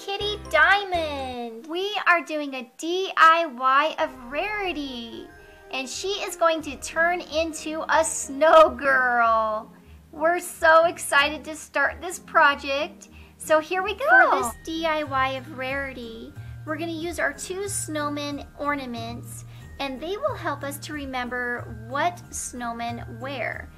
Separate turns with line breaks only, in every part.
Kitty Diamond. We are doing a DIY of Rarity, and she is going to turn into a snow girl. We're so excited to start this project. So here we go. For this DIY of Rarity, we're going to use our 2 snowman ornaments, and they will help us to remember what snowmen wear,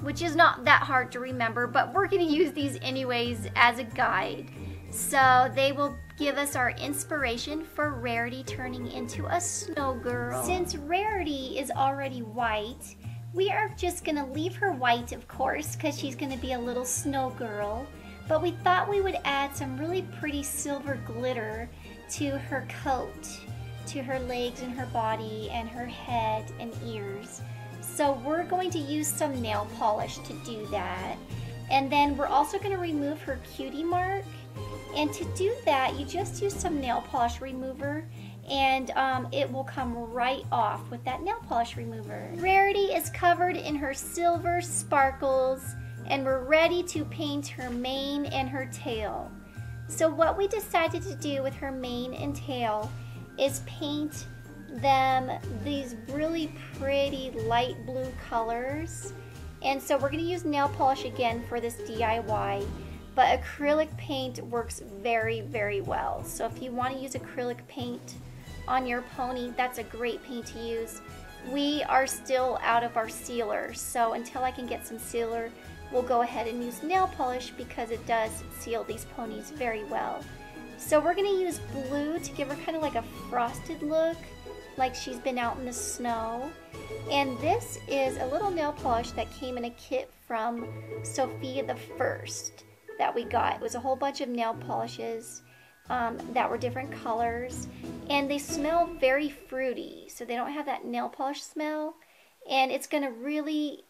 which is not that hard to remember, but we're going to use these anyways as a guide. So they will give us our inspiration for Rarity turning into a snow girl. Since Rarity is already white, we are just going to leave her white, of course, because she's going to be a little snow girl. But we thought we would add some really pretty silver glitter to her coat, to her legs and her body and her head and ears. So we're going to use some nail polish to do that. And then we're also going to remove her cutie mark. And to do that, you just use some nail polish remover, and it will come right off with that nail polish remover. Rarity is covered in her silver sparkles, and we're ready to paint her mane and her tail. So what we decided to do with her mane and tail is paint them these really pretty light blue colors. And so we're going to use nail polish again for this DIY. But acrylic paint works very, very well. So if you want to use acrylic paint on your pony, that's a great paint to use. We are still out of our sealer, so until I can get some sealer, we'll go ahead and use nail polish because it does seal these ponies very well. So we're going to use blue to give her kind of like a frosted look, like she's been out in the snow. And this is a little nail polish that came in a kit from Sophia the First that we got. It was a whole bunch of nail polishes that were different colors, and they smell very fruity, so they don't have that nail polish smell, and it's going to really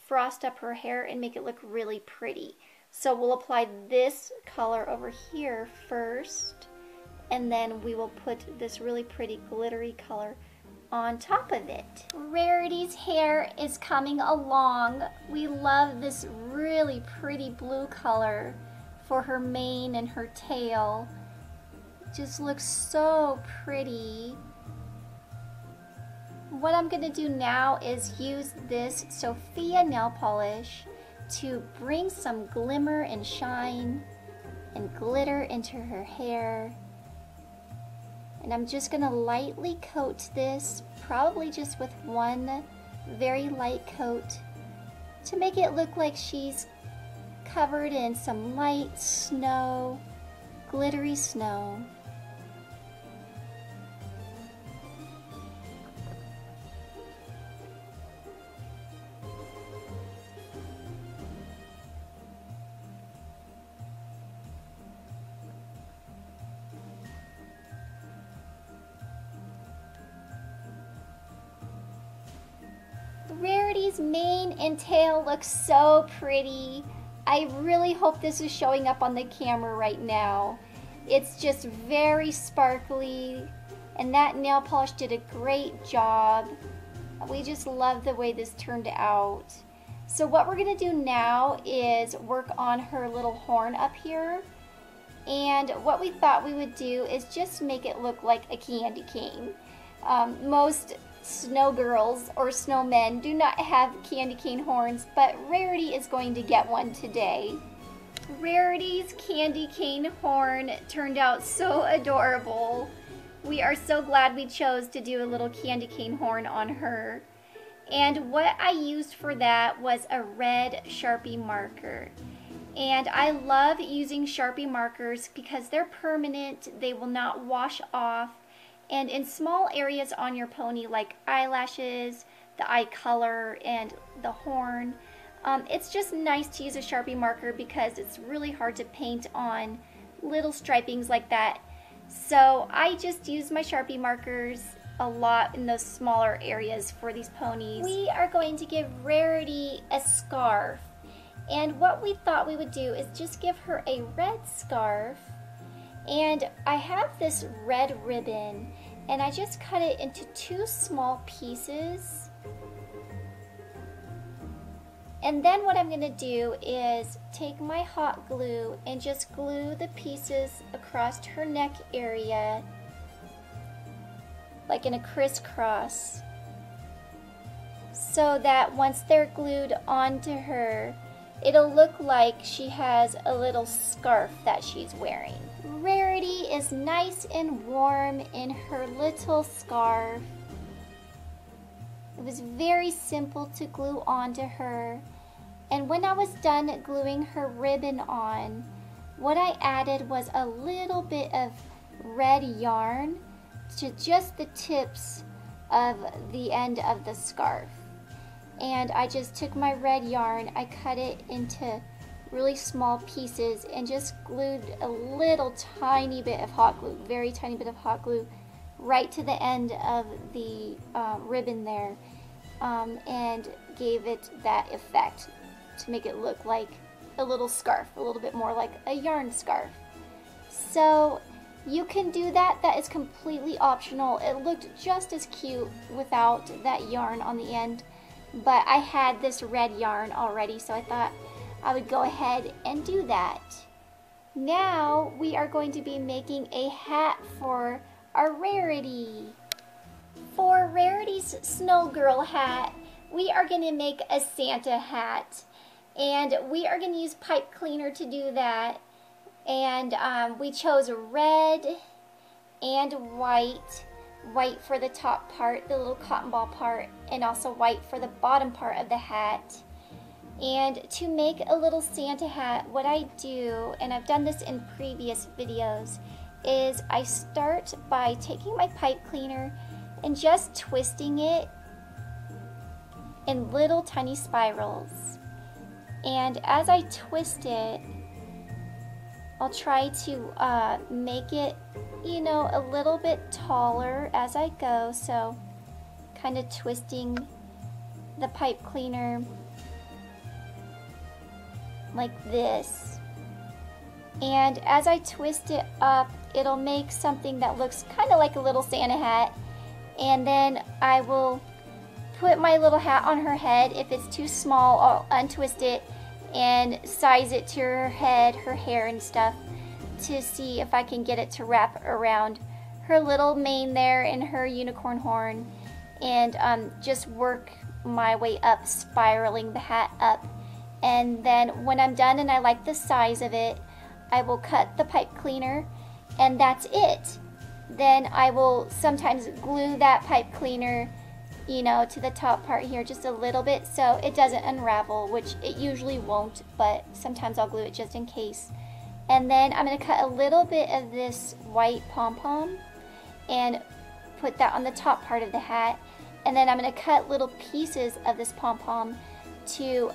frost up her hair and make it look really pretty. So we'll apply this color over here first, and then we will put this really pretty glittery color on top of it. Rarity's hair is coming along. We love this really pretty blue color for her mane and her tail. It just looks so pretty. What I'm going to do now is use this Sophia nail polish to bring some glimmer and shine and glitter into her hair. And I'm just going to lightly coat this, probably just with one very light coat, to make it look like she's covered in some light snow, glittery snow. Rarity's mane and tail look so pretty. I really hope this is showing up on the camera right now. It's just very sparkly, and that nail polish did a great job. We just love the way this turned out. So what we're going to do now is work on her little horn up here. And what we thought we would do is just make it look like a candy cane. Most snow girls or snowmen do not have candy cane horns, but Rarity is going to get one today. Rarity's candy cane horn turned out so adorable. We are so glad we chose to do a little candy cane horn on her. And what I used for that was a red Sharpie marker. And I love using Sharpie markers because they're permanent, they will not wash off. And in small areas on your pony, like eyelashes, the eye color, and the horn, it's just nice to use a Sharpie marker because it's really hard to paint on little stripings like that. So I just use my Sharpie markers a lot in those smaller areas for these ponies. We are going to give Rarity a scarf. And what we thought we would do is just give her a red scarf. And I have this red ribbon, and I just cut it into 2 small pieces. And then what I'm going to do is take my hot glue and just glue the pieces across her neck area, like in a crisscross, so that once they're glued onto her, it'll look like she has a little scarf that she's wearing. Rarity is nice and warm in her little scarf. It was very simple to glue onto her. And when I was done gluing her ribbon on, what I added was a little bit of red yarn to just the tips of the end of the scarf. And I just took my red yarn, I cut it into really small pieces and just glued a little tiny bit of hot glue, very tiny bit of hot glue, right to the end of the ribbon there, and gave it that effect to make it look like a little scarf, a little bit more like a yarn scarf. So you can do that. That is completely optional. It looked just as cute without that yarn on the end, but I had this red yarn already, so I thought I would go ahead and do that. Now we are going to be making a hat for our Rarity. For Rarity's Snow Girl hat, we are going to make a Santa hat, and we are going to use pipe cleaner to do that. And we chose red and white for the top part, the little cotton ball part, and also white for the bottom part of the hat. And to make a little Santa hat, what I do, and I've done this in previous videos, is I start by taking my pipe cleaner and just twisting it in little tiny spirals. And as I twist it, I'll try to make it, you know, a little bit taller as I go. So kind of twisting the pipe cleaner like this. And as I twist it up, it'll make something that looks kind of like a little Santa hat. And then I will put my little hat on her head. If it's too small, I'll untwist it and size it to her head, her hair and stuff, to see if I can get it to wrap around her little mane there and her unicorn horn, and just work my way up, spiraling the hat up. And then when I'm done and I like the size of it, I will cut the pipe cleaner, and that's it. Then I will sometimes glue that pipe cleaner, you know, to the top part here just a little bit so it doesn't unravel, which it usually won't, but sometimes I'll glue it just in case. And then I'm going to cut a little bit of this white pom-pom and put that on the top part of the hat. And then I'm going to cut little pieces of this pom-pom to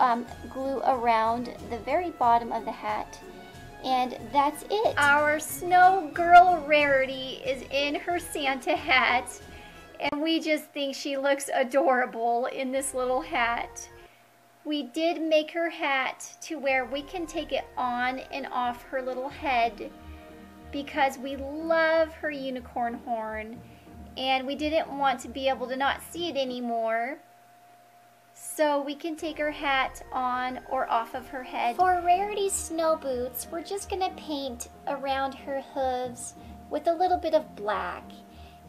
glue around the very bottom of the hat. And that's it. Our Snow Girl Rarity is in her Santa hat, and we just think she looks adorable in this little hat. We did make her hat to where we can take it on and off her little head because we love her unicorn horn, and we didn't want to be able to not see it anymore. So we can take her hat on or off of her head. For Rarity's snow boots, we're just going to paint around her hooves with a little bit of black.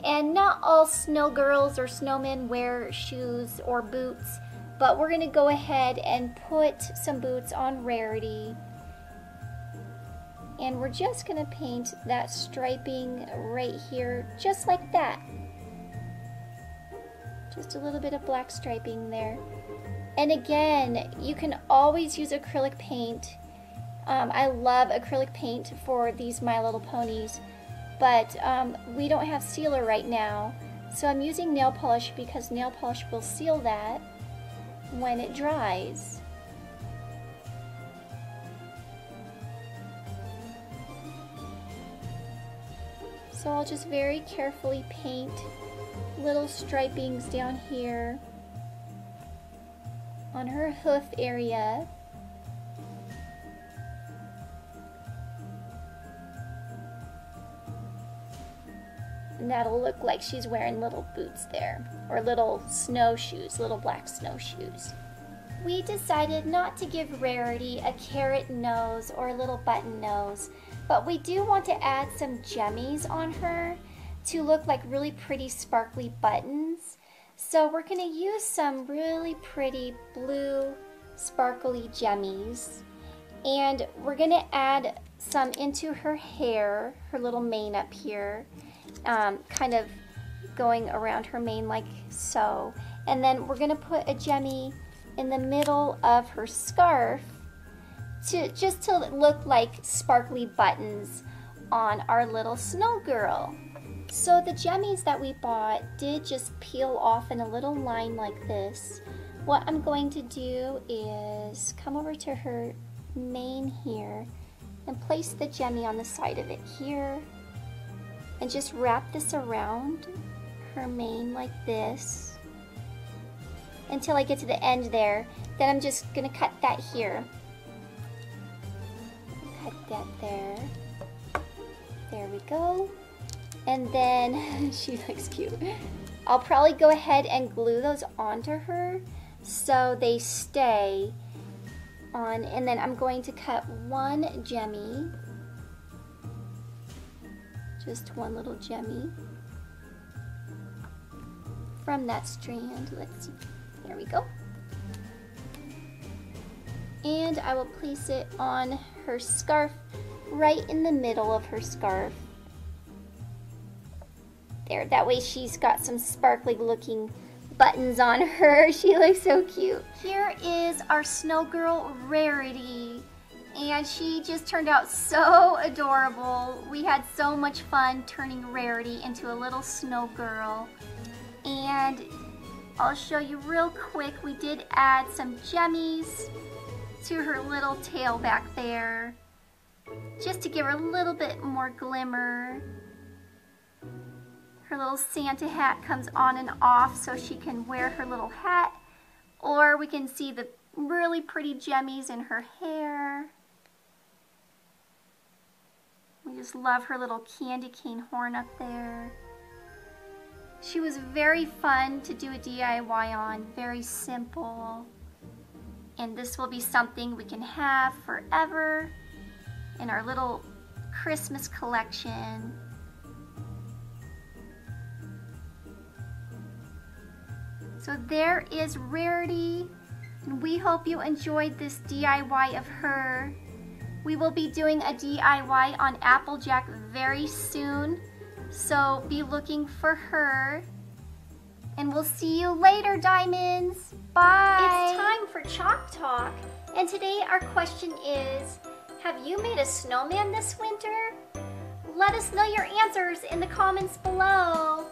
And not all snow girls or snowmen wear shoes or boots, but we're going to go ahead and put some boots on Rarity. And we're just going to paint that striping right here, just like that. Just a little bit of black striping there. And again, you can always use acrylic paint. I love acrylic paint for these My Little Ponies, but we don't have sealer right now. So I'm using nail polish because nail polish will seal that when it dries. So I'll just very carefully paint little stripings down here on her hoof area. And that'll look like she's wearing little boots there, or little snowshoes, little black snowshoes. We decided not to give Rarity a carrot nose or a little button nose, but we do want to add some jemmies on her to look like really pretty sparkly buttons. So we're going to use some really pretty blue sparkly jemmies, and we're going to add some into her hair, her little mane up here, kind of going around her mane like so. And then we're going to put a jemmy in the middle of her scarf just to look like sparkly buttons on our little snow girl. So the jemmies that we bought did just peel off in a little line like this. What I'm going to do is come over to her mane here and place the jemmy on the side of it here and just wrap this around her mane like this until I get to the end there. Then I'm just gonna cut that here. Cut that there. There we go. And then, she looks cute. I'll probably go ahead and glue those onto her so they stay on. And then I'm going to cut one jemmy. Just one little jemmy from that strand. Let's see. There we go. And I will place it on her scarf, right in the middle of her scarf. There, that way she's got some sparkly looking buttons on her. She looks so cute. Here is our snow girl, Rarity. And she just turned out so adorable. We had so much fun turning Rarity into a little snow girl. And I'll show you real quick, we did add some jemmies to her little tail back there, just to give her a little bit more glimmer. Her little Santa hat comes on and off so she can wear her little hat, or we can see the really pretty jemmies in her hair. We just love her little candy cane horn up there. She was very fun to do a DIY on, very simple. And this will be something we can have forever in our little Christmas collection. So there is Rarity, and we hope you enjoyed this DIY of her. We will be doing a DIY on Applejack very soon. So be looking for her. And we'll see you later, Diamonds. Bye. It's time for Chalk Talk. And today our question is, have you made a snowman this winter? Let us know your answers in the comments below.